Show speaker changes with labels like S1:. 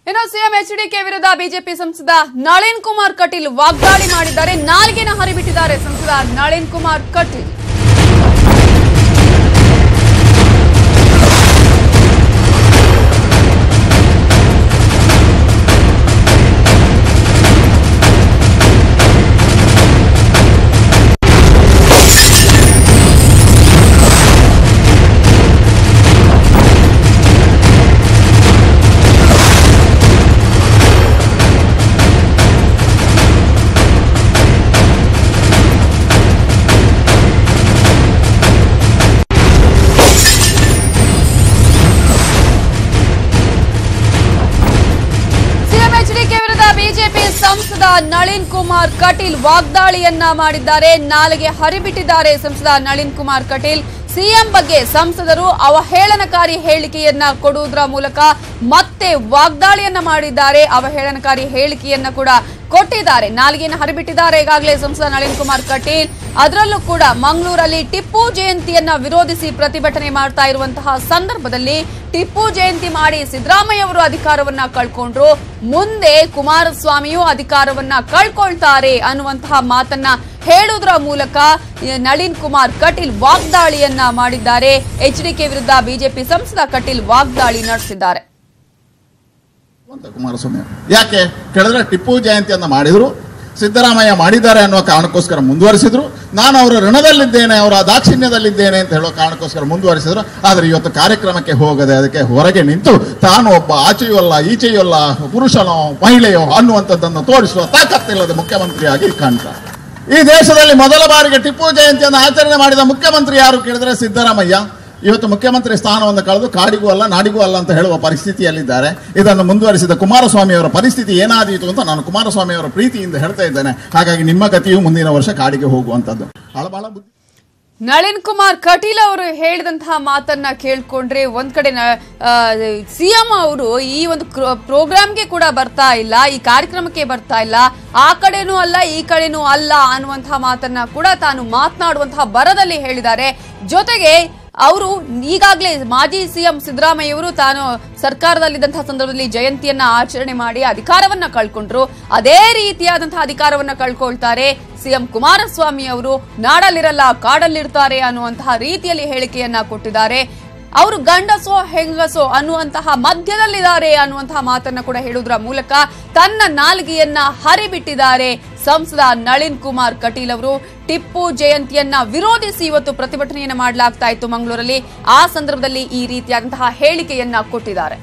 S1: ಇನ್ನು CM HDK ವಿರುದ್ಧ BJP ಸಂಸದ ನಳಿನ್ ಕುಮಾರ್ ಕಟೀಲ್ ವಾಗ್ದಾಳಿ ಮಾಡಿದ್ದಾರೆ. ನಾಲ್ಗೆನ ಹರಿಬಿಟ್ಟಿದ್ದಾರೆ ಸಂಸದ ನಳಿನ್ ಕುಮಾರ್ ಕಟೀಲ್. ಬಿಜೆಪಿ ಸಂಸದ ನಳಿನ್ ಕುಮಾರ್ ಕಟೀಲ್ ವಾಗ್ದಾಳಿಯನ್ನ ಮಾಡಿದ್ದಾರೆ. ನಾಲಿಗೆ ಹರಿಬಿಟ್ಟಿದ್ದಾರೆ ಸಂಸದ ನಳಿನ್ ಕುಮಾರ್ ಕಟೀಲ್. ಸಿಎಂ ಬಗ್ಗೆ ಸಂಸದರು ಅವಹೇಳನಕಾರಿ ಹೇಳಿಕೆಯನ್ನ ಕೊಡುವುದರ ಮೂಲಕ ಮತ್ತೆ ವಾಗ್ದಾಳಿಯನ್ನ ಮಾಡಿದ್ದಾರೆ. ಅವಹೇಳನಕಾರಿ ಹೇಳಿಕೆಯನ್ನ ಕೂಡ ಕೊಟ್ಟಿದ್ದಾರೆ. ನಾಲಿಗೆಯನ್ನು ಹರಿಬಿಟ್ಟಿದ್ದಾರೆ ಈಗಾಗಲೇ ಸಂಸದ ನಳಿನ್ ಕುಮಾರ್ ಕಟೀಲ್. ಅದರಲ್ಲೂ ಕೂಡ ಮಂಗಳೂರಲ್ಲಿ ಟಿಪ್ಪು ಜಯಂತಿಯನ್ನ ವಿರೋಧಿಸಿ ಪ್ರತಿಭಟನೆ ಮಾಡ್ತಾ ಇರುವಂತಹ ಸಂದರ್ಭದಲ್ಲಿ ಟಿಪ್ಪು ಜಯಂತಿ ಮಾಡಿ ಸಿದ್ದರಾಮಯ್ಯ ಅವರು ಅಧಿಕಾರವನ್ನ ಕಳ್ಕೊಂಡ್ರು, ಮುಂದೆ ಕುಮಾರಸ್ವಾಮಿಯು ಅಧಿಕಾರವನ್ನ ಕಳ್ಕೊಳ್ತಾರೆ ಅನ್ನುವಂತಹ ಮಾತನ್ನ ಹೇಳುವುದರ ಮೂಲಕ ನಳಿನ್ ಕುಮಾರ್ ಕಟೀಲ್ ವಾಗ್ದಾಳಿಯನ್ನ ಮಾಡಿದ್ದಾರೆ. ಎಚ್ಡಿಕೆ ವಿರುದ್ಧ ಬಿಜೆಪಿ ಸಂಸದ ಕಟೀಲ್ ವಾಗ್ದಾಳಿ ನಡೆಸಿದ್ದಾರೆ.
S2: ಕುಮಾರಸ್ವಾಮಿ ಯಾಕೆ ಕೇಳಿದ್ರೆ ಟಿಪ್ಪು ಜಯಂತಿಯನ್ನ ಮಾಡಿದ್ರು, ಸಿದ್ದರಾಮಯ್ಯ ಮಾಡಿದ್ದಾರೆ ಅನ್ನುವ ಕಾರಣಕ್ಕೋಸ್ಕರ ಮುಂದುವರಿಸಿದ್ರು. ನಾನು ಅವರ ಋಣದಲ್ಲಿದ್ದೇನೆ, ಅವರ ದಾಕ್ಷಿಣ್ಯದಲ್ಲಿದ್ದೇನೆ ಅಂತ ಹೇಳುವ ಕಾರಣಕ್ಕೋಸ್ಕರ ಮುಂದುವರಿಸಿದ್ರು. ಆದರೆ ಇವತ್ತು ಕಾರ್ಯಕ್ರಮಕ್ಕೆ ಹೋಗದೆ ಅದಕ್ಕೆ ಹೊರಗೆ ನಿಂತು ತಾನು ಒಬ್ಬ ಆಚೆಯೂ ಅಲ್ಲ ಈಚೆಯೂ ಅಲ್ಲ, ಪುರುಷನೋ ಮಹಿಳೆಯೋ ಅನ್ನುವಂಥದ್ದನ್ನು ತೋರಿಸುವ ತಾಕತ್ತಿಲ್ಲದ ಮುಖ್ಯಮಂತ್ರಿಯಾಗಿ ಕಾಣ್ತಾರೆ. ಈ ದೇಶದಲ್ಲಿ ಮೊದಲ ಬಾರಿಗೆ ಟಿಪ್ಪು ಜಯಂತಿಯನ್ನು ಆಚರಣೆ ಮಾಡಿದ ಮುಖ್ಯಮಂತ್ರಿ ಯಾರು ಕೇಳಿದ್ರೆ ಸಿದ್ದರಾಮಯ್ಯ. ಇವತ್ತು ಮುಖ್ಯಮಂತ್ರಿ ಸ್ಥಾನವನ್ನು ಕಳೆದು ಕಾಡಿಗೂ ಅಲ್ಲ ನಾಡಿಗೂ ಅಲ್ಲ ಅಂತ ಹೇಳುವ ಪರಿಸ್ಥಿತಿಯಲ್ಲಿದ್ದಾರೆ. ಇದನ್ನು ಮುಂದುವರಿಸಿದ ಕುಮಾರಸ್ವಾಮಿ ಅವರ ಪರಿಸ್ಥಿತಿ ಏನಾದೀತು ಅಂತ ನಾನು ಕುಮಾರಸ್ವಾಮಿ ಅವರ ಪ್ರೀತಿಯಿಂದ ಹೇಳ್ತಾ ಇದ್ದೇನೆ. ಹಾಗಾಗಿ ನಿಮ್ಮ ಗತಿಯು ಮುಂದಿನ ವರ್ಷ ಕಾಡಿಗೆ ಹೋಗುವಂತದ್ದು. ಬಹಳ ಬುದ್ಧಿ.
S1: ನಳಿನ್ ಕುಮಾರ್ ಕಟೀಲ್ ಅವರು ಹೇಳಿದಂತಹ ಮಾತನ್ನ ಕೇಳ್ಕೊಂಡ್ರೆ ಒಂದ್ ಕಡೆ ಸಿಎಂ ಅವರು ಈ ಒಂದು ಪ್ರೋಗ್ರಾಮ್ಗೆ ಕೂಡ ಬರ್ತಾ ಇಲ್ಲ, ಈ ಕಾರ್ಯಕ್ರಮಕ್ಕೆ ಬರ್ತಾ ಇಲ್ಲ, ಆ ಕಡೆನೂ ಅಲ್ಲ ಈ ಕಡೆನೂ ಅಲ್ಲ ಅನ್ನುವಂತಹ ಮಾತನ್ನ ಕೂಡ ತಾನು ಮಾತನಾಡುವಂತಹ ಬರದಲ್ಲಿ ಹೇಳಿದ್ದಾರೆ. ಜೊತೆಗೆ ಅವರು ಈಗಾಗಲೇ ಮಾಜಿ ಸಿಎಂ ಸಿದ್ದರಾಮಯ್ಯ ಅವರು ತಾನು ಸರ್ಕಾರದಲ್ಲಿದ್ದಂತಹ ಸಂದರ್ಭದಲ್ಲಿ ಜಯಂತಿಯನ್ನ ಆಚರಣೆ ಮಾಡಿ ಅಧಿಕಾರವನ್ನ ಕಳ್ಕೊಂಡ್ರು, ಅದೇ ರೀತಿಯಾದಂತಹ ಅಧಿಕಾರವನ್ನ ಕಳ್ಕೊಳ್ತಾರೆ ಸಿಎಂ ಕುಮಾರಸ್ವಾಮಿ ಅವರು. ನಾಡಲ್ಲಿರಲ್ಲ ಕಾಡಲ್ಲಿರ್ತಾರೆ ಅನ್ನುವಂತಹ ರೀತಿಯಲ್ಲಿ ಹೇಳಿಕೆಯನ್ನ ಕೊಟ್ಟಿದ್ದಾರೆ. ಅವರು ಗಂಡಸೋ ಹೆಂಗಸೋ ಅನ್ನುವಂತಹ ಮಧ್ಯದಲ್ಲಿದ್ದಾರೆ ಅನ್ನುವಂತಹ ಮಾತನ್ನ ಕೂಡ ಹೇಳುವುದರ ಮೂಲಕ ತನ್ನ ನಾಲಿಗೆಯನ್ನ ಹರಿಬಿಟ್ಟಿದ್ದಾರೆ ಸಂಸದ ನಳಿನ್ ಕುಮಾರ್ ಕಟೀಲ್ ಅವರು. ಟಿಪ್ಪು ಜಯಂತಿಯನ್ನ ವಿರೋಧಿಸಿ ಇವತ್ತು ಪ್ರತಿಭಟನೆಯನ್ನ ಮಾಡಲಾಗ್ತಾ ಇತ್ತು ಮಂಗಳೂರಲ್ಲಿ. ಆ ಸಂದರ್ಭದಲ್ಲಿ ಈ ರೀತಿಯಾದಂತಹ ಹೇಳಿಕೆಯನ್ನ ಕೊಟ್ಟಿದ್ದಾರೆ.